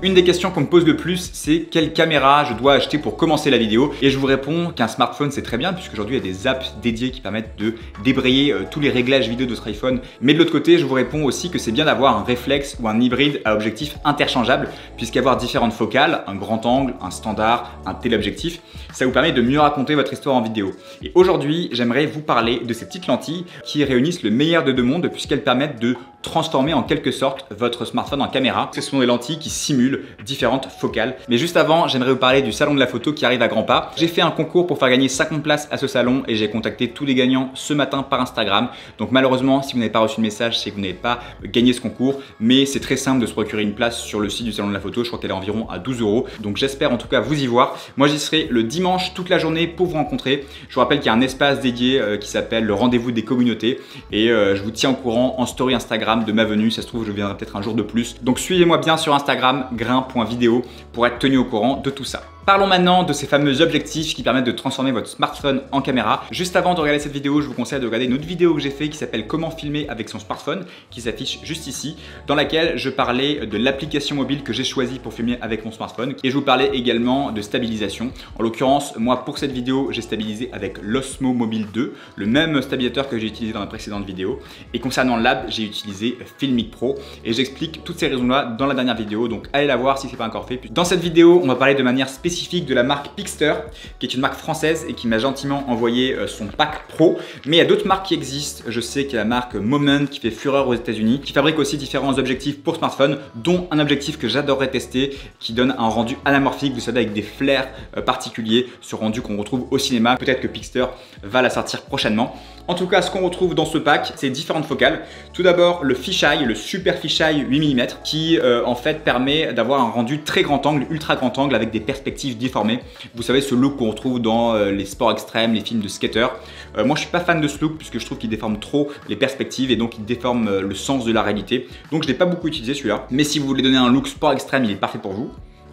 Une des questions qu'on me pose le plus, c'est quelle caméra je dois acheter pour commencer la vidéo. Et je vous réponds qu'un smartphone c'est très bien, puisqu'aujourd'hui il y a des apps dédiées qui permettent de débrayer tous les réglages vidéo de votre iPhone. Mais de l'autre côté, je vous réponds aussi que c'est bien d'avoir un réflexe ou un hybride à objectif interchangeable, puisqu'avoir différentes focales, un grand angle, un standard, un téléobjectif, ça vous permet de mieux raconter votre histoire en vidéo. Et aujourd'hui, j'aimerais vous parler de ces petites lentilles qui réunissent le meilleur de deux mondes, puisqu'elles permettent de transformer en quelque sorte votre smartphone en caméra. Ce sont des lentilles qui simulent différentes focales. Mais juste avant, j'aimerais vous parler du salon de la photo qui arrive à grands pas. J'ai fait un concours pour faire gagner 50 places à ce salon et j'ai contacté tous les gagnants ce matin par Instagram. Donc malheureusement, si vous n'avez pas reçu le message, c'est que vous n'avez pas gagné ce concours. Mais c'est très simple de se procurer une place sur le site du salon de la photo. Je crois qu'elle est environ à 12 €. Donc j'espère en tout cas vous y voir. Moi j'y serai le dimanche toute la journée pour vous rencontrer. Je vous rappelle qu'il y a un espace dédié qui s'appelle le rendez-vous des communautés. Et je vous tiens au courant en story Instagram de ma venue. Ça se trouve, je viendrai peut-être un jour de plus. Donc suivez-moi bien sur Instagram, grain.video, pour être tenu au courant de tout ça. Parlons maintenant de ces fameux objectifs qui permettent de transformer votre smartphone en caméra. Juste avant de regarder cette vidéo, je vous conseille de regarder une autre vidéo que j'ai fait qui s'appelle Comment filmer avec son smartphone, qui s'affiche juste ici, dans laquelle je parlais de l'application mobile que j'ai choisie pour filmer avec mon smartphone. Et je vous parlais également de stabilisation. En l'occurrence, moi pour cette vidéo, j'ai stabilisé avec l'Osmo Mobile 2, le même stabilisateur que j'ai utilisé dans la précédente vidéo. Et concernant l'Ab, j'ai utilisé Filmic Pro et j'explique toutes ces raisons-là dans la dernière vidéo. Donc allez la voir si ce n'est pas encore fait. Dans cette vidéo, on va parler de manière spécifique de la marque Pixter, qui est une marque française et qui m'a gentiment envoyé son pack pro. Mais il y a d'autres marques qui existent. Je sais qu'il y a la marque Moment qui fait fureur aux États-Unis, qui fabrique aussi différents objectifs pour smartphone, dont un objectif que j'adorerais tester, qui donne un rendu anamorphique, vous savez, avec des flares particuliers, ce rendu qu'on retrouve au cinéma. Peut-être que Pixter va la sortir prochainement. En tout cas, ce qu'on retrouve dans ce pack, c'est différentes focales. Tout d'abord, le fisheye, le super fisheye 8 mm, qui en fait permet d'avoir un rendu très grand angle, ultra grand angle, avec des perspectives déformées. Vous savez, ce look qu'on retrouve dans les sports extrêmes, les films de skateurs. Moi, je suis pas fan de ce look puisque je trouve qu'il déforme trop les perspectives et donc il déforme le sens de la réalité. Donc, je l'ai pas beaucoup utilisé celui-là. Mais si vous voulez donner un look sport extrême, il est parfait pour vous.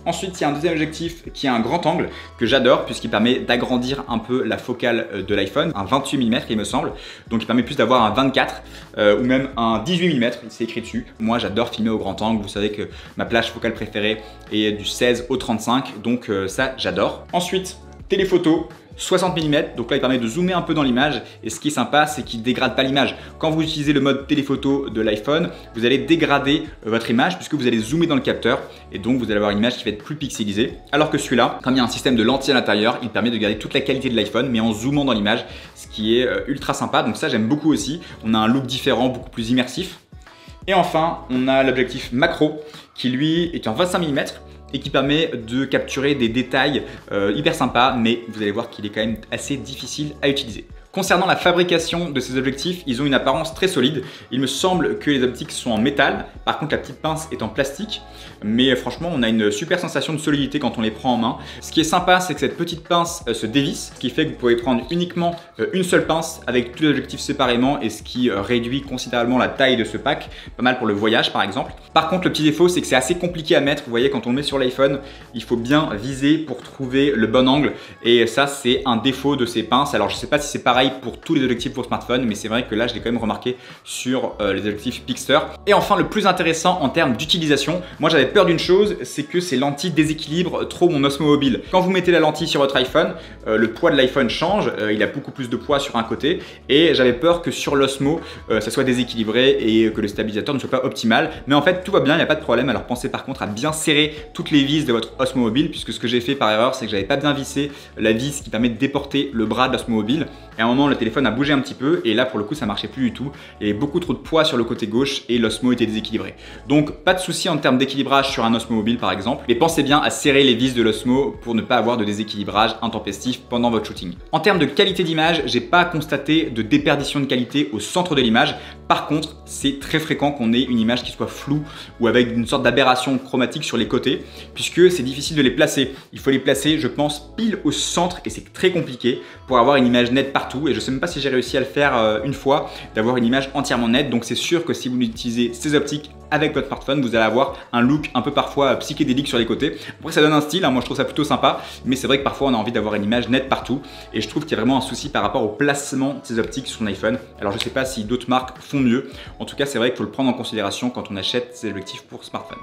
Ensuite, il y a un deuxième objectif qui a un grand angle que j'adore puisqu'il permet d'agrandir un peu la focale de l'iPhone, un 28 mm il me semble, donc il permet plus d'avoir un 24 ou même un 18 mm, c'est écrit dessus. Moi j'adore filmer au grand angle, vous savez que ma plage focale préférée est du 16 au 35, donc ça j'adore. Ensuite, téléphoto. 60 mm, donc là il permet de zoomer un peu dans l'image et ce qui est sympa c'est qu'il ne dégrade pas l'image. Quand vous utilisez le mode téléphoto de l'iPhone, vous allez dégrader votre image puisque vous allez zoomer dans le capteur et donc vous allez avoir une image qui va être plus pixelisée. Alors que celui-là, comme il y a un système de lentilles à l'intérieur, il permet de garder toute la qualité de l'iPhone mais en zoomant dans l'image, ce qui est ultra sympa, donc ça j'aime beaucoup aussi. On a un look différent, beaucoup plus immersif. Et enfin, on a l'objectif macro qui lui est en 25 mm et qui permet de capturer des détails hyper sympas, mais vous allez voir qu'il est quand même assez difficile à utiliser. Concernant la fabrication de ces objectifs, ils ont une apparence très solide. Il me semble que les optiques sont en métal, par contre la petite pince est en plastique, mais franchement on a une super sensation de solidité quand on les prend en main. Ce qui est sympa, c'est que cette petite pince se dévisse, ce qui fait que vous pouvez prendre uniquement une seule pince avec tous les objectifs séparément et ce qui réduit considérablement la taille de ce pack, pas mal pour le voyage par exemple. Par contre le petit défaut c'est que c'est assez compliqué à mettre, vous voyez quand on le met sur l'iPhone, il faut bien viser pour trouver le bon angle et ça c'est un défaut de ces pinces. Alors je sais pas si c'est pareil pour tous les objectifs pour smartphone, mais c'est vrai que là je l'ai quand même remarqué sur les objectifs Pixter. Et enfin le plus intéressant en termes d'utilisation, moi j'avais peur d'une chose, c'est que ces lentilles déséquilibrent trop mon Osmo Mobile. Quand vous mettez la lentille sur votre iPhone, le poids de l'iPhone change, il a beaucoup plus de poids sur un côté et j'avais peur que sur l'Osmo ça soit déséquilibré et que le stabilisateur ne soit pas optimal, mais en fait tout va bien, il n'y a pas de problème. Alors pensez par contre à bien serrer toutes les vis de votre Osmo Mobile, puisque ce que j'ai fait par erreur c'est que j'avais pas bien vissé la vis qui permet de déporter le bras de l'Osmo Mobile et un moment le téléphone a bougé un petit peu et là pour le coup ça marchait plus du tout. Il y avait beaucoup trop de poids sur le côté gauche et l'Osmo était déséquilibré. Donc pas de souci en termes d'équilibrage sur un Osmo Mobile par exemple, mais pensez bien à serrer les vis de l'Osmo pour ne pas avoir de déséquilibrage intempestif pendant votre shooting. En termes de qualité d'image, j'ai pas constaté de déperdition de qualité au centre de l'image. Par contre, c'est très fréquent qu'on ait une image qui soit floue ou avec une sorte d'aberration chromatique sur les côtés, puisque c'est difficile de les placer. Il faut les placer, je pense, pile au centre et c'est très compliqué pour avoir une image nette partout. Et je sais même pas si j'ai réussi à le faire une fois, d'avoir une image entièrement nette. Donc c'est sûr que si vous utilisez ces optiques avec votre smartphone, vous allez avoir un look un peu parfois psychédélique sur les côtés. Après ça donne un style, hein, moi je trouve ça plutôt sympa, mais c'est vrai que parfois on a envie d'avoir une image nette partout et je trouve qu'il y a vraiment un souci par rapport au placement de ces optiques sur son iPhone. Alors je sais pas si d'autres marques font mieux, en tout cas c'est vrai qu'il faut le prendre en considération quand on achète ces objectifs pour smartphone.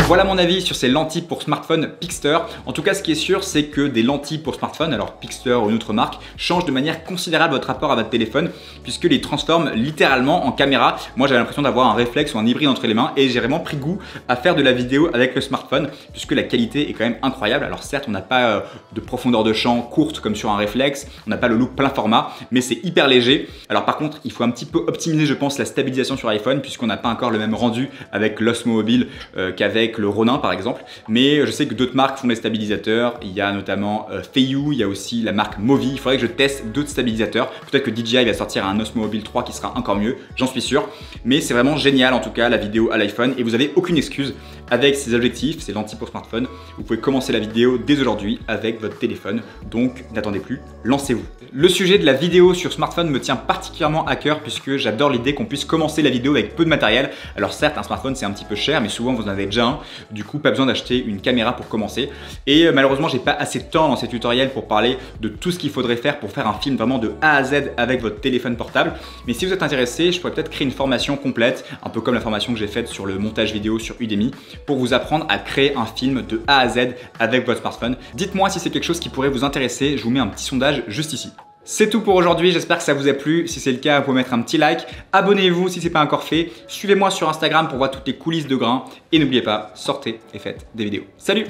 Voilà mon avis sur ces lentilles pour smartphone Pixter. En tout cas, ce qui est sûr, c'est que des lentilles pour smartphone, alors Pixter ou une autre marque, changent de manière considérable votre rapport à votre téléphone puisque les transforment littéralement en caméra. Moi, j'avais l'impression d'avoir un réflexe ou un hybride entre les mains et j'ai vraiment pris goût à faire de la vidéo avec le smartphone puisque la qualité est quand même incroyable. Alors certes, on n'a pas de profondeur de champ courte comme sur un réflexe, on n'a pas le look plein format, mais c'est hyper léger. Alors par contre, il faut un petit peu optimiser, je pense, la stabilisation sur iPhone puisqu'on n'a pas encore le même rendu avec l'Osmo Mobile qu'avec le Ronin par exemple, mais je sais que d'autres marques font des stabilisateurs, il y a notamment Feiyu, il y a aussi la marque Movi, il faudrait que je teste d'autres stabilisateurs, peut-être que DJI va sortir un Osmo Mobile 3 qui sera encore mieux, j'en suis sûr, mais c'est vraiment génial en tout cas la vidéo à l'iPhone et vous n'avez aucune excuse avec ces objectifs, ces lentilles pour smartphone, vous pouvez commencer la vidéo dès aujourd'hui avec votre téléphone, donc n'attendez plus, lancez-vous. Le sujet de la vidéo sur smartphone me tient particulièrement à cœur puisque j'adore l'idée qu'on puisse commencer la vidéo avec peu de matériel. Alors certes, un smartphone c'est un petit peu cher, mais souvent vous en avez déjà un. Du coup, pas besoin d'acheter une caméra pour commencer. Et malheureusement, j'ai pas assez de temps dans ces tutoriels pour parler de tout ce qu'il faudrait faire pour faire un film vraiment de A à Z avec votre téléphone portable. Mais si vous êtes intéressé, je pourrais peut-être créer une formation complète, un peu comme la formation que j'ai faite sur le montage vidéo sur Udemy, pour vous apprendre à créer un film de A à Z avec votre smartphone. Dites-moi si c'est quelque chose qui pourrait vous intéresser. Je vous mets un petit sondage juste ici. C'est tout pour aujourd'hui, j'espère que ça vous a plu. Si c'est le cas, vous pouvez mettre un petit like. Abonnez-vous si ce n'est pas encore fait. Suivez-moi sur Instagram pour voir toutes les coulisses de grains. Et n'oubliez pas, sortez et faites des vidéos. Salut!